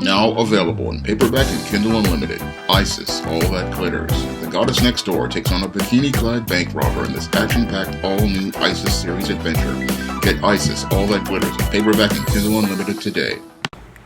Now available in paperback and Kindle Unlimited. Isis, All That Glitters. The goddess next door takes on a bikini-clad bank robber in this action-packed all-new Isis series adventure. Get Isis, All That Glitters in paperback and Kindle Unlimited today.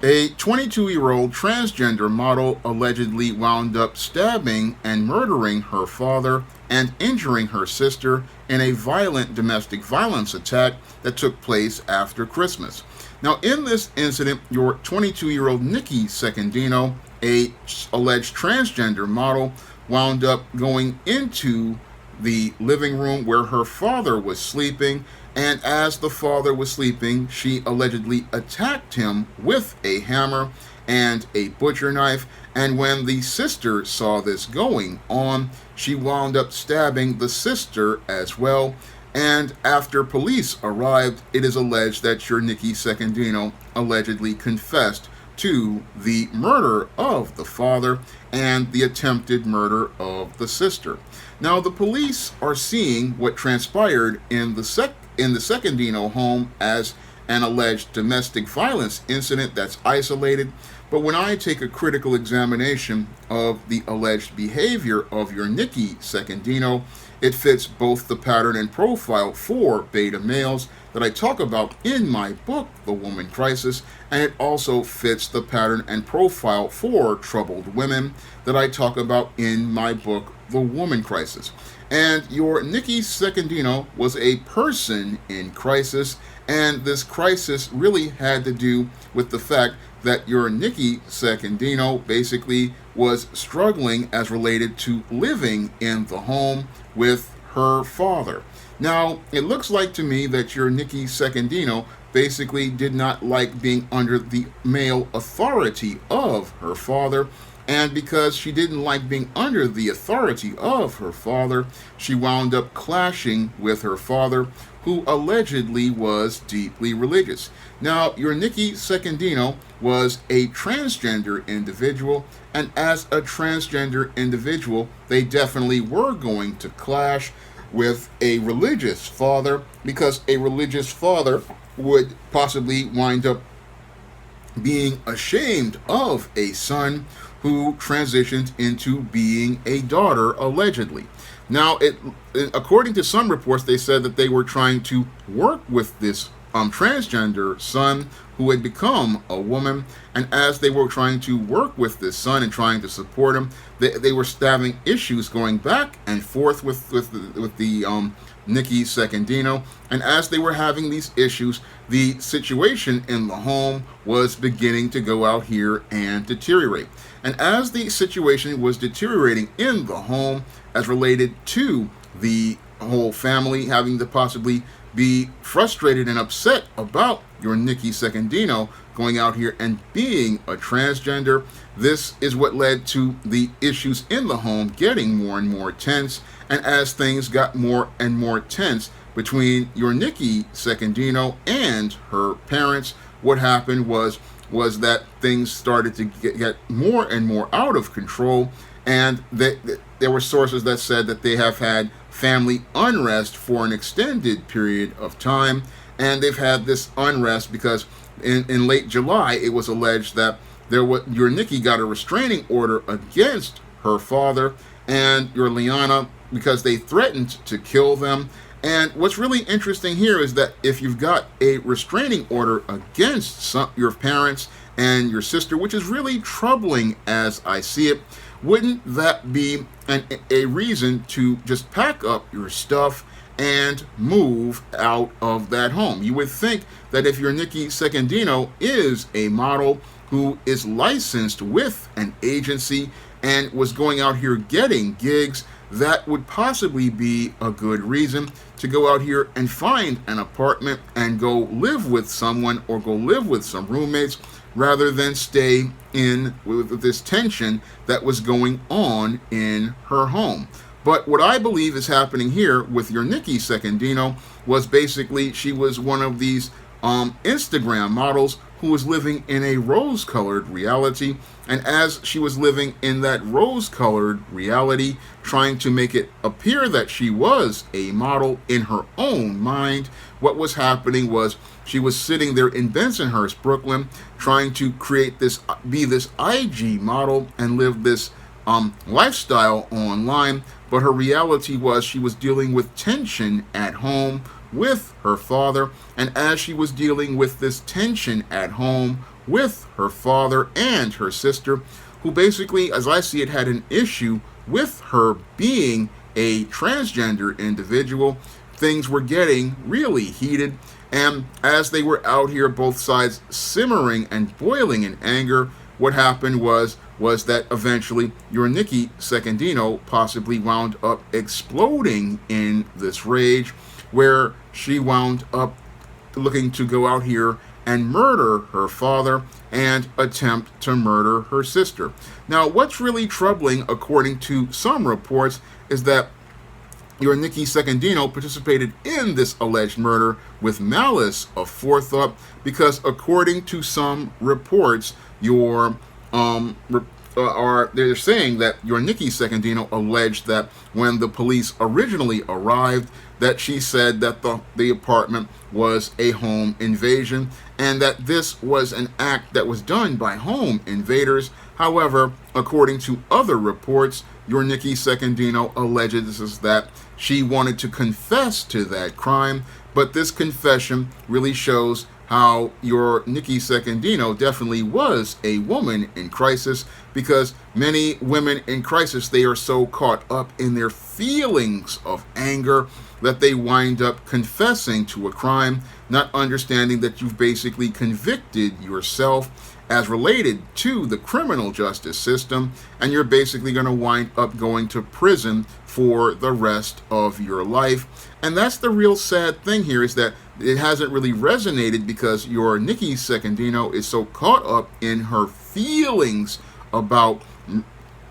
A 22-year-old transgender model allegedly wound up stabbing and murdering her father and injuring her sister in a violent domestic violence attack that took place after Christmas. Now, in this incident, your 22-year-old Nikki Secondino, a alleged transgender model, wound up going into the living room where her father was sleeping, and as the father was sleeping, she allegedly attacked him with a hammer and a butcher knife, and when the sister saw this going on, she wound up stabbing the sister as well. And after police arrived, it is alleged that your Nikki Secondino allegedly confessed to the murder of the father and the attempted murder of the sister. Now, the police are seeing what transpired in the Secondino home as an alleged domestic violence incident that's isolated, but when I take a critical examination of the alleged behavior of your Nikki Secondino, it fits both the pattern and profile for beta males that I talk about in my book, The Woman Crisis, and it also fits the pattern and profile for troubled women that I talk about in my book, The Woman Crisis. And your Nikki Secondino was a person in crisis, and this crisis really had to do with the fact that your Nikki Secondino basically was struggling as related to living in the home with her father. Now, it looks like to me that your Nikki Secondino basically did not like being under the male authority of her father, and because she didn't like being under the authority of her father, she wound up clashing with her father, who allegedly was deeply religious. Now, your Nikki Secondino was a transgender individual, and as a transgender individual, they definitely were going to clash with a religious father, because a religious father would possibly wind up being ashamed of a son who transitioned into being a daughter, allegedly. Now, according to some reports, they said that they were trying to work with this transgender son who had become a woman, and as they were trying to work with this son and trying to support him, they were having issues going back and forth with the Nikki Secondino, and as they were having these issues, the situation in the home was beginning to go out here and deteriorate. And as the situation was deteriorating in the home, as related to the whole family having to possibly be frustrated and upset about your Nikki Secondino going out here and being a transgender, this is what led to the issues in the home getting more and more tense. And as things got more and more tense between your Nikki Secondino and her parents, what happened was that things started to get more and more out of control, and there were sources that said that they have had family unrest for an extended period of time, and they've had this unrest because in late July it was alleged that your Nikki got a restraining order against her father and your Liana because they threatened to kill them. And what's really interesting here is that if you've got a restraining order against your parents and your sister, which is really troubling as I see it, wouldn't that be a reason to just pack up your stuff and move out of that home? You would think that if your Nikki Secondino is a model who is licensed with an agency and was going out here getting gigs, that would possibly be a good reason to go out here and find an apartment and go live with someone or go live with some roommates, rather than stay in with this tension that was going on in her home. But what I believe is happening here with your Nikki Secondino was basically she was one of these Instagram models who was living in a rose-colored reality. And as she was living in that rose-colored reality, trying to make it appear that she was a model in her own mind, what was happening was she was sitting there in Bensonhurst, Brooklyn, trying to be this IG model and live this lifestyle online. But her reality was she was dealing with tension at home with her father, and as she was dealing with this tension at home with her father and her sister, who basically, as I see it, had an issue with her being a transgender individual, things were getting really heated. And as they were out here, both sides simmering and boiling in anger, what happened was that eventually your Nikki Secondino possibly wound up exploding in this rage, where she wound up looking to go out here and murder her father and attempt to murder her sister. Now, what's really troubling, according to some reports, is that your Nikki Secondino participated in this alleged murder with malice aforethought, because according to some reports, they're saying that your Nikki Secondino alleged that when the police originally arrived, that she said that the apartment was a home invasion, and that this was an act that was done by home invaders. However, according to other reports, your Nikki Secondino alleges that she wanted to confess to that crime, but this confession really shows how your Nikki Secondino definitely was a woman in crisis, because many women in crisis, they are so caught up in their feelings of anger that they wind up confessing to a crime, not understanding that you've basically convicted yourself as related to the criminal justice system, and you're basically going to wind up going to prison for the rest of your life. And that's the real sad thing here, is that it hasn't really resonated because your Nikki Secondino is so caught up in her feelings about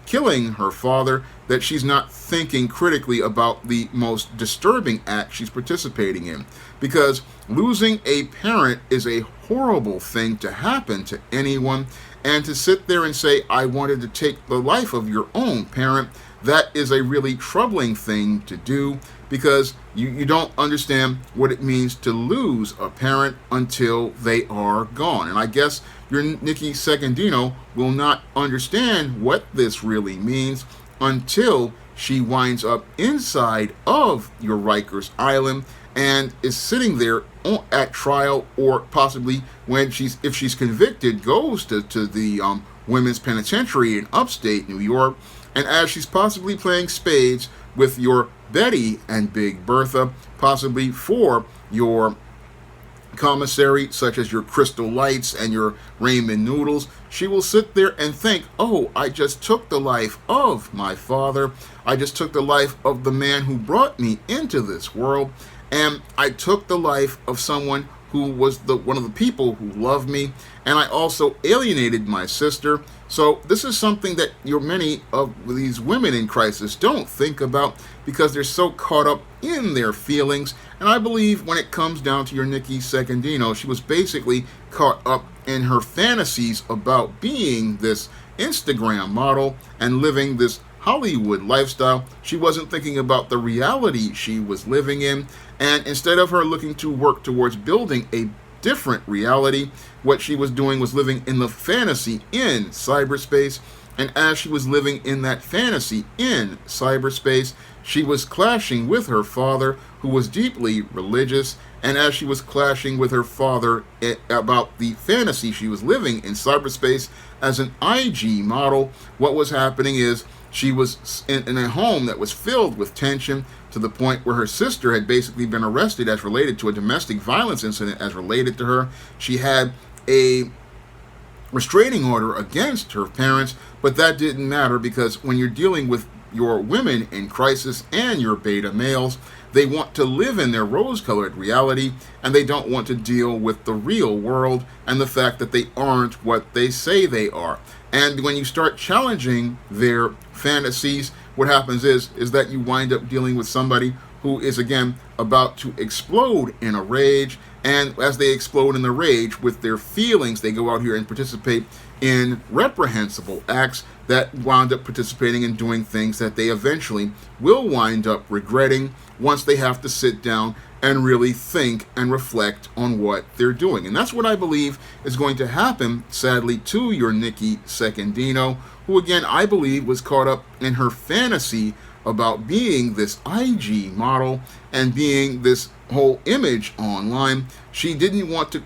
killing her father that she's not thinking critically about the most disturbing act she's participating in. Because losing a parent is a horrible thing to happen to anyone, and to sit there and say, I wanted to take the life of your own parent, that is a really troubling thing to do, because you don't understand what it means to lose a parent until they are gone. And I guess your Nikki Secondino will not understand what this really means until she winds up inside of your Rikers Island and is sitting there at trial, or possibly if she's convicted, goes to the women's penitentiary in upstate New York. And as she's possibly playing spades with your Betty and Big Bertha, possibly for your commissary, such as your Crystal Lights and your Ramen Noodles, she will sit there and think, oh, I just took the life of my father. I just took the life of the man who brought me into this world. And I took the life of someone who was one of the people who loved me, and I also alienated my sister. So this is something that many of these women in crisis don't think about, because they're so caught up in their feelings. And I believe when it comes down to your Nikki Secondino, she was basically caught up in her fantasies about being this Instagram model and living this Hollywood lifestyle. She wasn't thinking about the reality she was living in, and instead of her looking to work towards building a different reality, what she was doing was living in the fantasy in cyberspace. And as she was living in that fantasy in cyberspace, she was clashing with her father, who was deeply religious. And as she was clashing with her father about the fantasy she was living in cyberspace as an IG model, what was happening is she was in a home that was filled with tension, to the point where her sister had basically been arrested as related to a domestic violence incident as related to her. She had a restraining order against her parents, but that didn't matter, because when you're dealing with your women in crisis and your beta males, they want to live in their rose-colored reality, and they don't want to deal with the real world and the fact that they aren't what they say they are. And when you start challenging their fantasies, what happens is that you wind up dealing with somebody who is again about to explode in a rage. And as they explode in the rage with their feelings, they go out here and participate in reprehensible acts that wound up participating in doing things that they eventually will wind up regretting once they have to sit down and really think and reflect on what they're doing. And that's what I believe is going to happen, sadly, to your Nikki Secondino, who again I believe was caught up in her fantasy about being this IG model and being this whole image online. She didn't want to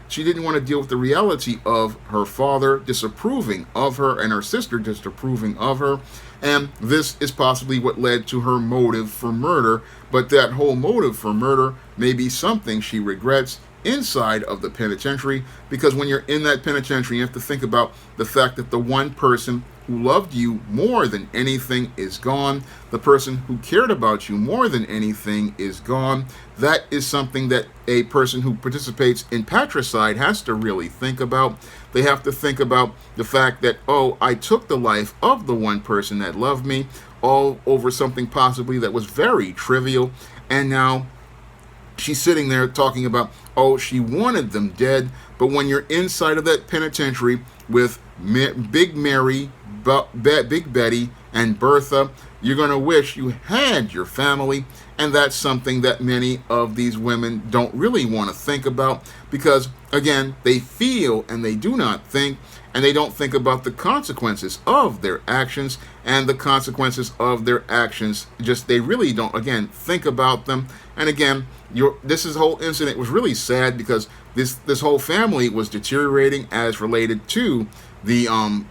deal with the reality of her father disapproving of her and her sister disapproving of her. And this is possibly what led to her motive for murder. But that whole motive for murder may be something she regrets inside of the penitentiary, because when you're in that penitentiary, you have to think about the fact that the one person who loved you more than anything is gone. The person who cared about you more than anything is gone. That is something that a person who participates in patricide has to really think about. They have to think about the fact that, oh, I took the life of the one person that loved me, all over something possibly that was very trivial, and now she's sitting there talking about, oh, she wanted them dead. But when you're inside of that penitentiary with Big Mary, Big Betty, and Bertha, you're going to wish you had your family. And that's something that many of these women don't really want to think about, because, again, they feel and they do not think, and they don't think about the consequences of their actions, and the consequences of their actions, just they really don't, again, think about them. And again, this whole incident was really sad, because this whole family was deteriorating as related to the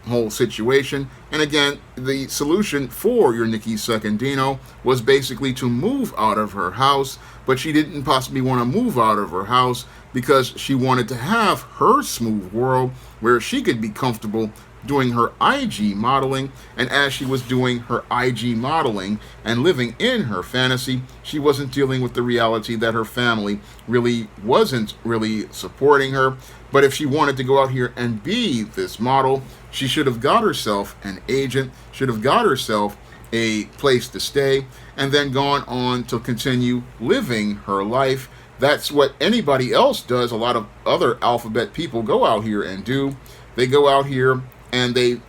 whole situation. And again, the solution for your Nikki Secondino was basically to move out of her house, but she didn't possibly want to move out of her house because she wanted to have her smooth world where she could be comfortable doing her IG modeling. And as she was doing her IG modeling and living in her fantasy, she wasn't dealing with the reality that her family really wasn't really supporting her. But if she wanted to go out here and be this model, she should have got herself an agent, should have got herself a place to stay, and then gone on to continue living her life. That's what anybody else does. A lot of other alphabet people go out here and do. They go out here and they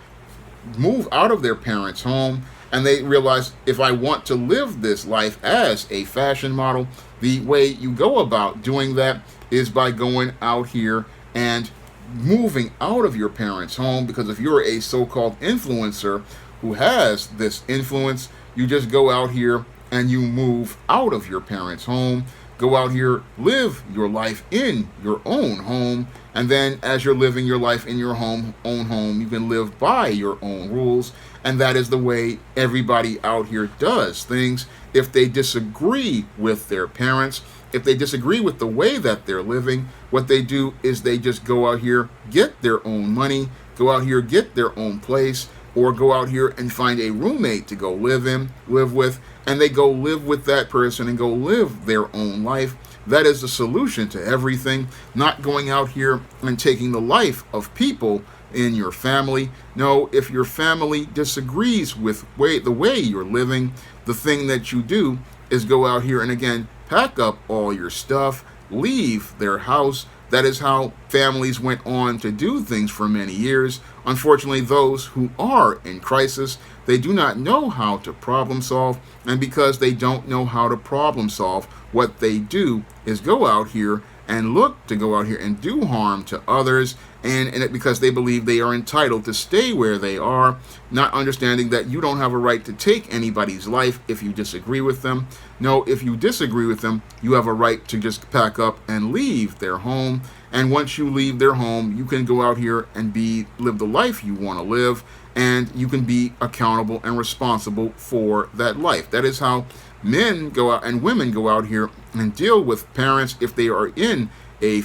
move out of their parents' home, and they realize, if I want to live this life as a fashion model, the way you go about doing that is by going out here and moving out of your parents' home. Because if you're a so-called influencer who has this influence, you just go out here and you move out of your parents' home, go out here, live your life in your own home, and then as you're living your life in your own home, you can live by your own rules. And that is the way everybody out here does things. If they disagree with their parents, if they disagree with the way that they're living, what they do is they just go out here, get their own money, go out here, get their own place, or go out here and find a roommate to go live with, and they go live with that person and go live their own life. That is the solution to everything, not going out here and taking the life of people in your family. No, if your family disagrees with the way you're living, the thing that you do is go out here and, again, pack up all your stuff, leave their house. That is how families went on to do things for many years. Unfortunately, those who are in crisis, they do not know how to problem solve. And because they don't know how to problem solve, what they do is go out here and look to go out here and do harm to others, and because they believe they are entitled to stay where they are, not understanding that you don't have a right to take anybody's life if you disagree with them. No, if you disagree with them, you have a right to just pack up and leave their home. And once you leave their home, you can go out here and live the life you want to live, and you can be accountable and responsible for that life. That is how men go out and women go out here and deal with parents if they are in a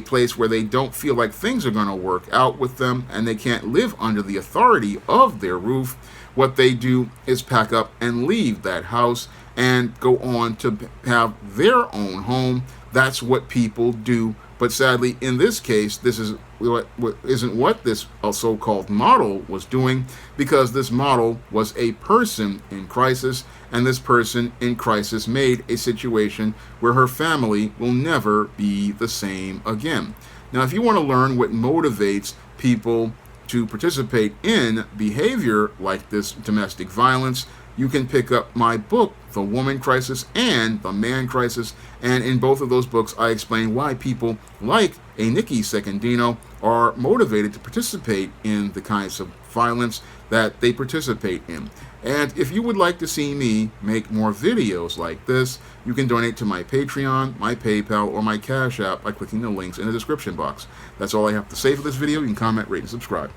place where they don't feel like things are going to work out with them and they can't live under the authority of their roof. What they do is pack up and leave that house and go on to have their own home. That's what people do. But sadly, in this case, this is what this so-called model was doing, because this model was a person in crisis, and this person in crisis made a situation where her family will never be the same again. Now, if you want to learn what motivates people to participate in behavior like this domestic violence, you can pick up my book, The Woman Crisis and The Man Crisis, and in both of those books I explain why people like a Nikki Secondino are motivated to participate in the kinds of violence that they participate in. And if you would like to see me make more videos like this, you can donate to my Patreon, my PayPal, or my Cash App by clicking the links in the description box. That's all I have to say for this video. You can comment, rate, and subscribe.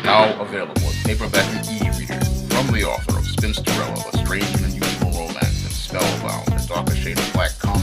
Now available in paperback and e-reader from the author of Spinsterella, A Strange and Unusual Romance, and Spellbound, A Darker Shade of Black Comedy.